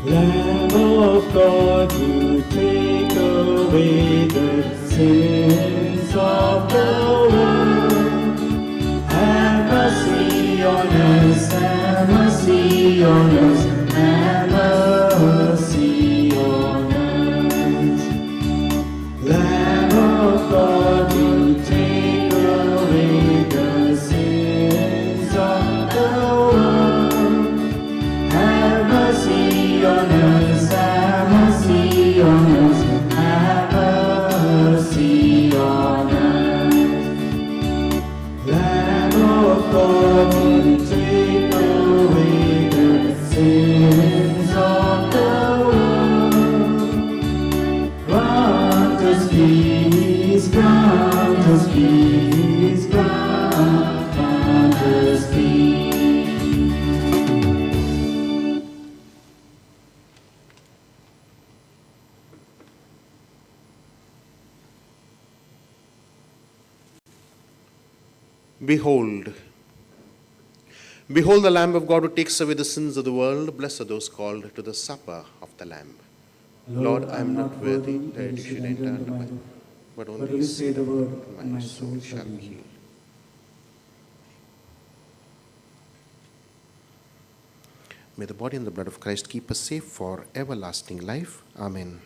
Lamb of God, you take away the sins of the world. Have mercy on us, have mercy on us, have mercy on us. Behold, behold the Lamb of God who takes away the sins of the world. Blessed are those called to the supper of the Lamb. Lord, I am not worthy that you should enter under my roof, but only say the word, and my soul shall be healed. May the body and the blood of Christ keep us safe for everlasting life. Amen.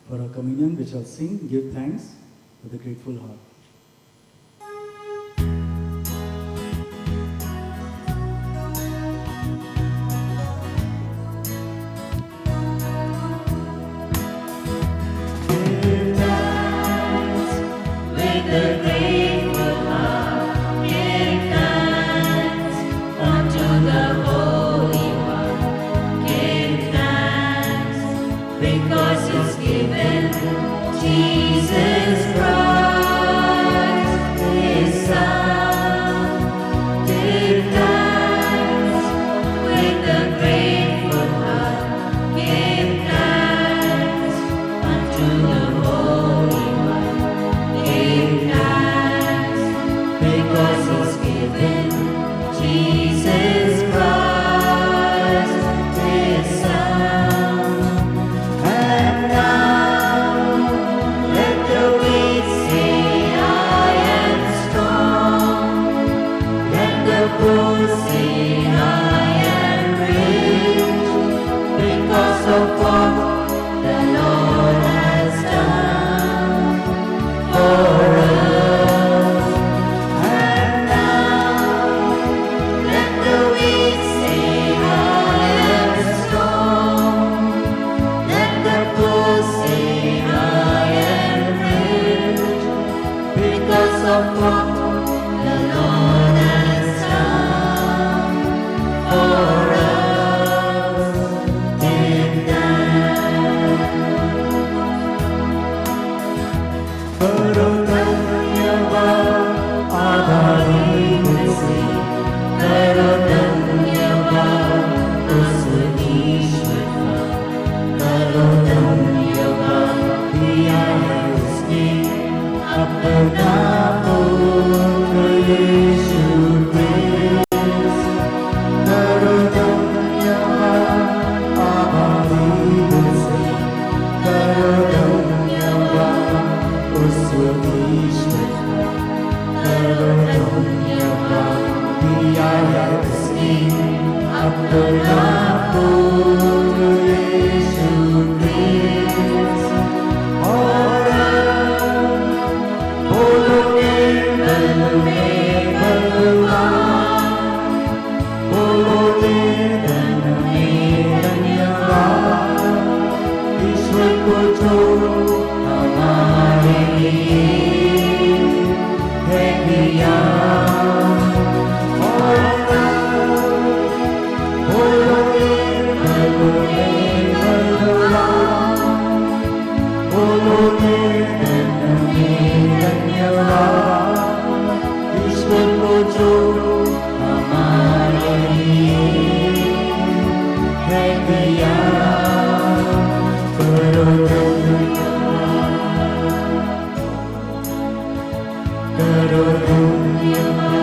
For our communion, we shall sing, give thanks with a grateful heart. With a grateful heart, give thanks unto the Holy One. Give thanks because He's given Jesus Christ, His Son. Give thanks with a grateful heart. Give thanks unto the Holy One. Give thanks because He's given Jesus Christ, His Son. And now let the weak say, I am strong. Let the poor say, I am rich, because of what the Lord has done for us. And now let the weak say, I am strong. Let the poor say, I am rich, because of what the Lord has done for us. Give thanks. धन्यवाद आधारी से करो धन्यवाद उस ईश्वर का करो धन्यवाद दिया है उसने अपना पुत्र यीशु क्रिस्त करो धन्यवाद आधारी से करो धन्यवाद उस ईश्वर करो धन्यवाद दिया है उसने अपना पुत्र यीशु क्रिस्त और बोलोगे बल में भगवान बोलोगे धन में धन्यवाद ईश्वर को जो हमारे लिए है दिया और बोलोगे बल में भगवान बोलोगे धन में धन्यवाद ईश्वर को जो हमारे लिए है दिया करो धन्यवाद करो धन्यवाद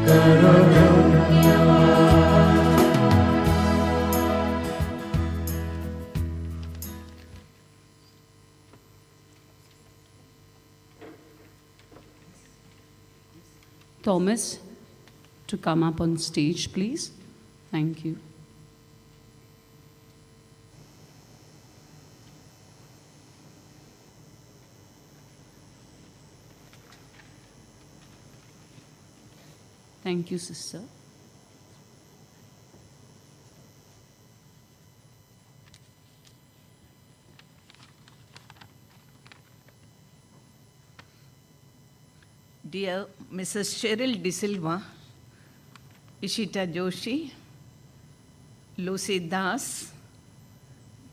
करो धन्यवाद Thomas, to come up on stage, please. Thank you. Thank you, sister. Dear Mrs. Cheryl De Silva, Ishita Joshi, Lucy Das,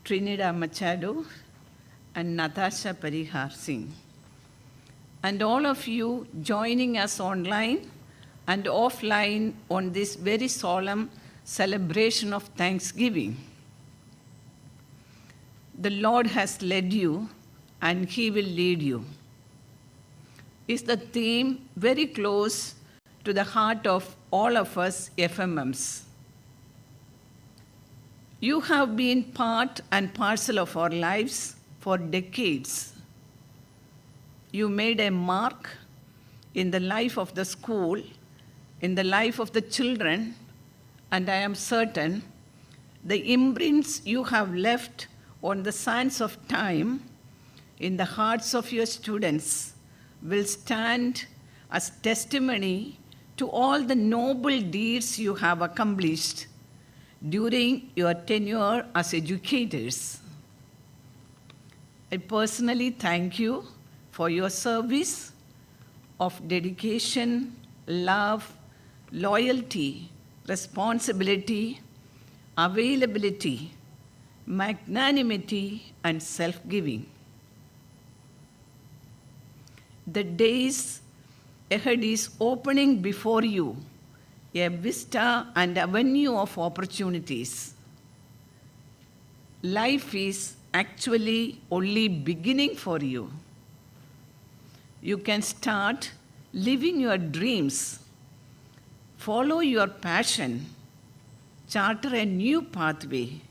Trinidad Machado, and Natasha Parihar Singh, and all of you joining us online and offline on this very solemn celebration of Thanksgiving. The Lord has led you, and He will lead you. Is the theme very close to the heart of all of us FMMs. You have been part and parcel of our lives for decades. You made a mark in the life of the school, in the life of the children, and I am certain the imprints you have left on the sands of time in the hearts of your students will stand as testimony to all the noble deeds you have accomplished during your tenure as educators. I personally thank you for your service of dedication, love, loyalty, responsibility, availability, magnanimity, and self-giving. The days ahead is opening before you a vista and avenue of opportunities. Life is actually only beginning for you. You can start living your dreams, follow your passion, charter a new pathway,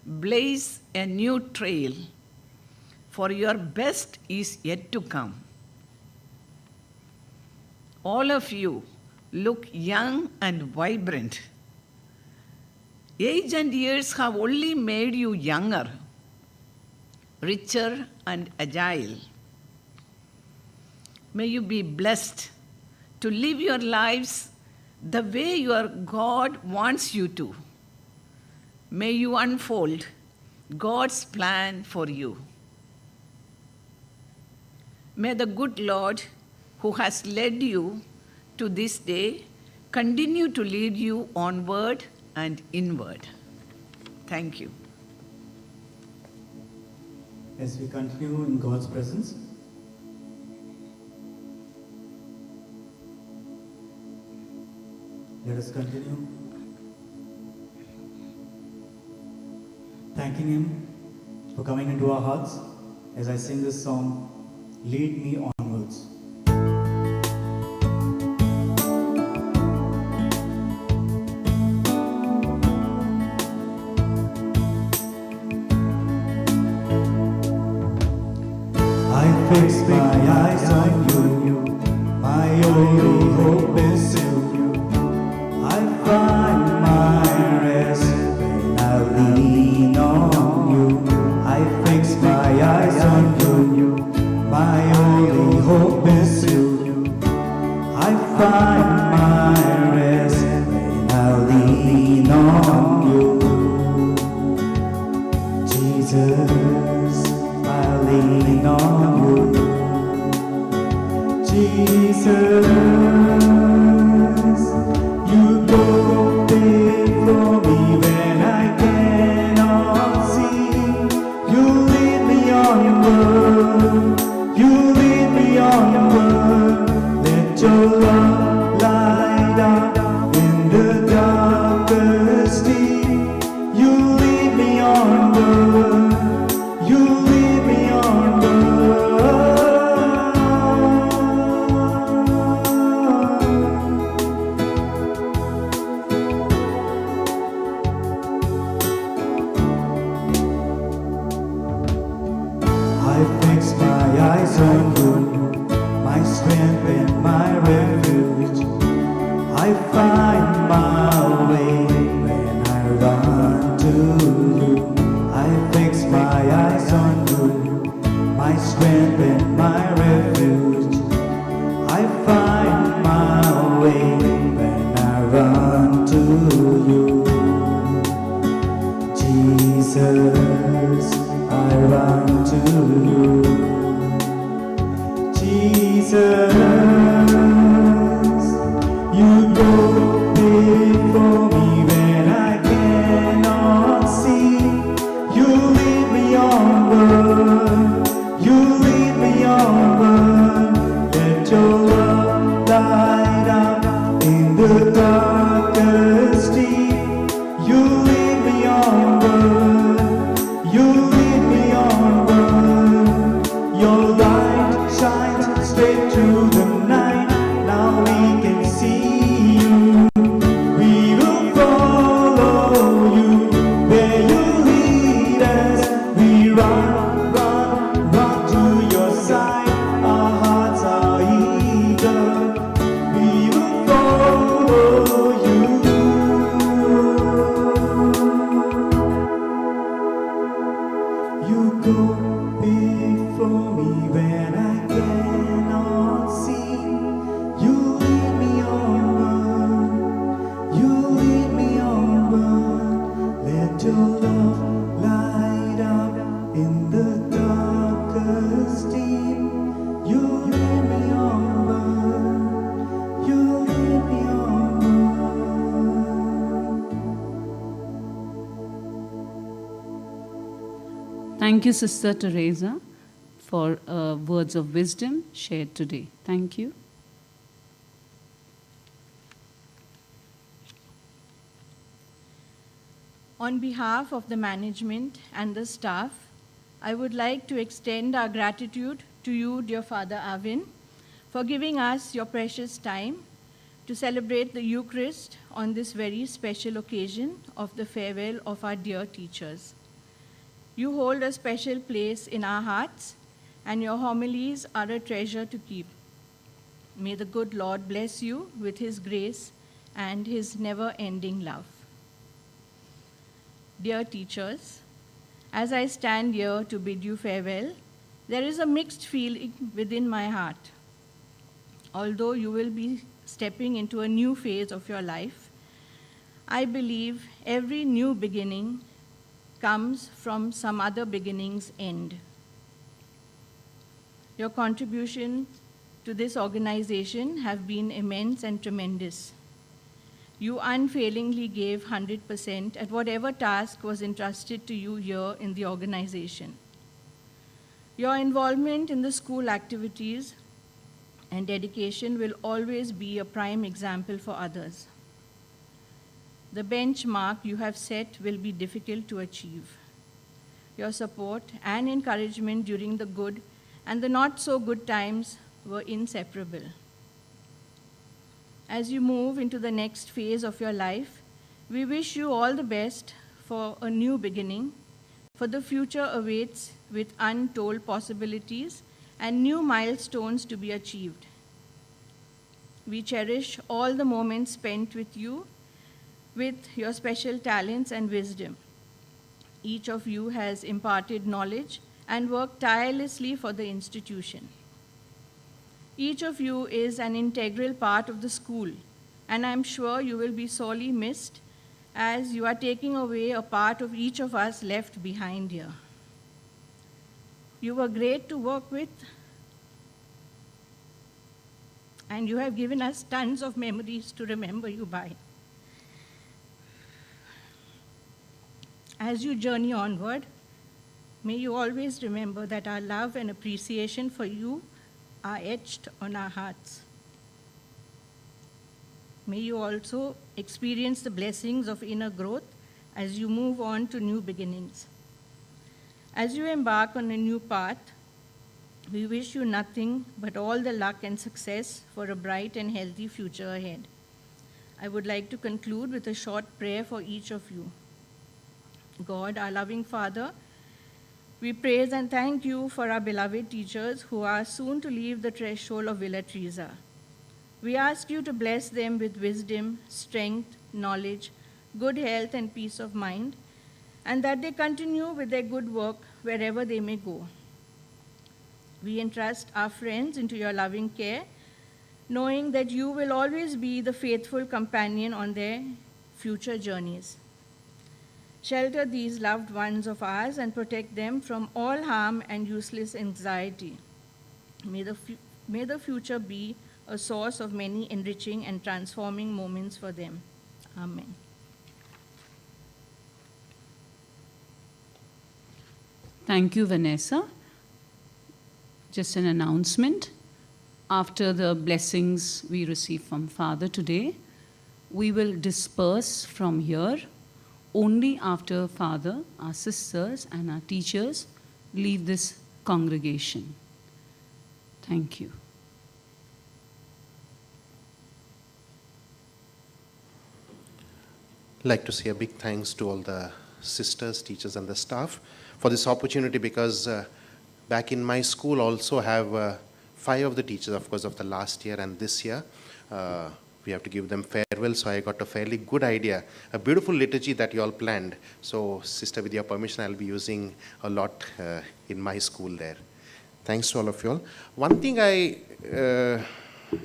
blaze a new trail, for your best is yet to come. All of you look young and vibrant. Age and years have only made you younger, richer and agile. May you be blessed to live your lives the way your God wants you to. May you unfold God's plan for you. May the good Lord, who has led you to this day, continue to lead you onward and inward. Thank you. As we continue in God's presence, let us continue thanking Him for coming into our hearts as I sing this song, Lead Me Onwards. I fix my eyes on you, my only hope is you. I find my rest when I lean on you. I fix my eyes on you, my only hope is you. I find my rest when I lean on you. Jesus, I lean on you. Jesus, you go before me when I cannot see. You lead me onward, you lead me onward. Let your love light up in the darkest deep. You lead me onward, you lead me onward. I fix my eyes on you, my strength and my refuge. I find my way when I run to you. I fix my eyes on you, my strength and my refuge. I find my way when I run to you. Jesus, I run to you. Jesus, you go before me when I cannot see. You lead me onward, you lead me onward. Thank you, Sister Teresa, for words of wisdom shared today. Thank you. On behalf of the management and the staff, I would like to extend our gratitude to you, dear Father Arvin, for giving us your precious time to celebrate the Eucharist on this very special occasion of the farewell of our dear teachers. You hold a special place in our hearts, and your homilies are a treasure to keep. May the good Lord bless you with his grace and his never-ending love. Dear teachers, as I stand here to bid you farewell, there is a mixed feeling within my heart. Although you will be stepping into a new phase of your life, I believe every new beginning comes from some other beginning's end. Your contributions to this organization have been immense and tremendous. You unfailingly gave 100% at whatever task was entrusted to you here in the organization. Your involvement in the school activities and dedication will always be a prime example for others. The benchmark you have set will be difficult to achieve. Your support and encouragement during the good and the not so good times were inseparable. As you move into the next phase of your life, we wish you all the best for a new beginning, for the future awaits with untold possibilities and new milestones to be achieved. We cherish all the moments spent with you, with your special talents and wisdom. Each of you has imparted knowledge and worked tirelessly for the institution. Each of you is an integral part of the school, and I'm sure you will be sorely missed as you are taking away a part of each of us left behind here. You were great to work with, and you have given us tons of memories to remember you by. As you journey onward, may you always remember that our love and appreciation for you are etched on our hearts. May you also experience the blessings of inner growth as you move on to new beginnings. As you embark on a new path, we wish you nothing but all the luck and success for a bright and healthy future ahead. I would like to conclude with a short prayer for each of you. God, our loving Father, we praise and thank you for our beloved teachers who are soon to leave the threshold of Villa Teresa. We ask you to bless them with wisdom, strength, knowledge, good health, and peace of mind, and that they continue with their good work wherever they may go. We entrust our friends into your loving care, knowing that you will always be the faithful companion on their future journeys. Shelter these loved ones of ours and protect them from all harm and useless anxiety. May the future be a source of many enriching and transforming moments for them. Amen. Thank you, Vanessa. Just an announcement. After the blessings we receive from Father today, we will disperse from here only after Father, our sisters, and our teachers leave this congregation. Thank you. I'd like to say a big thanks to all the sisters, teachers, and the staff for this opportunity, because back in my school also have 5 of the teachers, of course, of the last year and this year. We have to give them farewell, so I got a fairly good idea, a beautiful liturgy that you all planned. So, sister, with your permission, I'll be using a lot in my school there. Thanks to all of you all. One thing I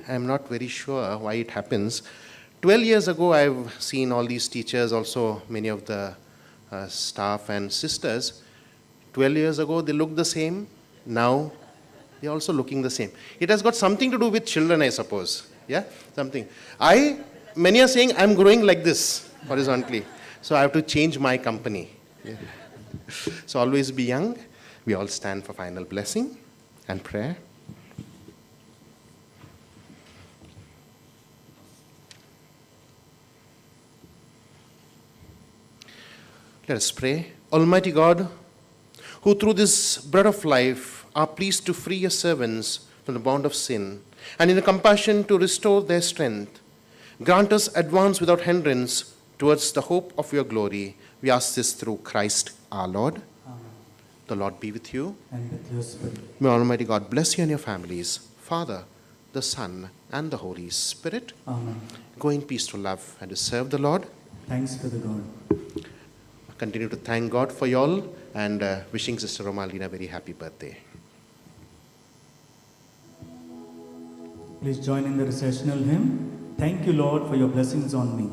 am not very sure why it happens. 12 years ago, I've seen all these teachers, also many of the staff and sisters. 12 years ago, they looked the same. Now, they're also looking the same. It has got something to do with children, I suppose. Yeah, something. Many are saying I'm growing like this, horizontally. So I have to change my company. Yeah. So always be young. We all stand for final blessing and prayer. Let us pray. Almighty God, who through this bread of life are pleased to free your servants from the bond of sin, and in compassion to restore their strength, grant us advance without hindrance towards the hope of your glory. We ask this through Christ our Lord. Amen. The Lord be with you. And with your spirit. May Almighty God bless you and your families, Father, the Son, and the Holy Spirit. Amen. Go in peace to love and to serve the Lord. Thanks be to God. Continue to thank God for you all, and wishing Sister Romalina a very happy birthday. Please join in the recessional hymn. Thank you, Lord, for your blessings on me.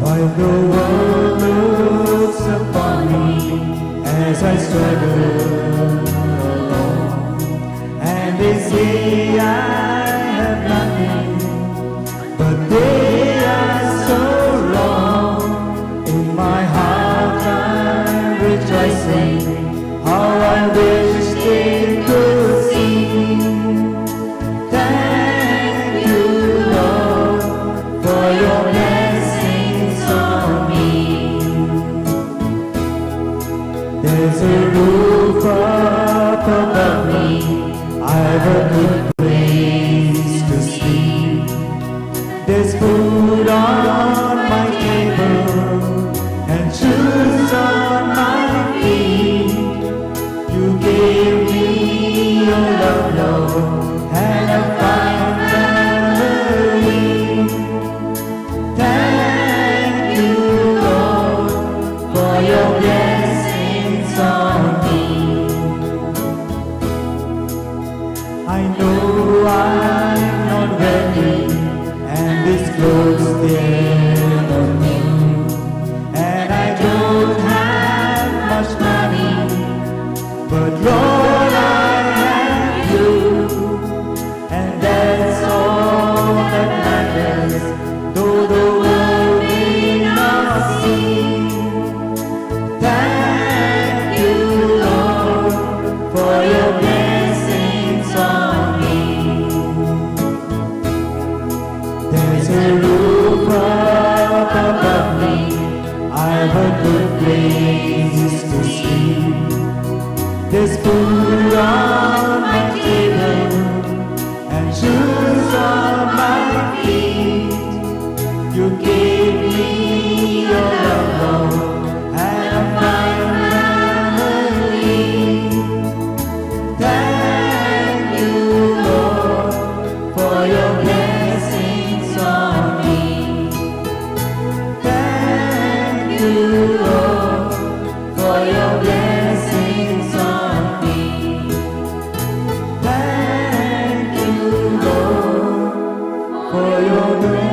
While the world looks upon me as I struggle alone, and they say I have nothing, but they are so wrong. In my heart I'm rejoicing, how I wish they could see. Thank you, Lord, for your blessings on me. There's a roof up above me, I've a good place to sleep. There's food on my table and shoes on my feet. You gave me your love, Lord, and a fine family. Thank you, Lord, for your blessings on me. I know I'm not ready, and this clothes they're not new, and I don't have much money, but Lord, I have you, and that's all that matters, though the world may not see. Thank you, Lord, for your blessings on me. There's a roof up above me, I've a good place to sleep. There's food on my table and shoes on my feet. You gave me your love, Lord, and a fine family. Thank you, Lord, for your blessings on me. Thank you, Lord, for your blessings on me. Thank you, Lord, for your blessings.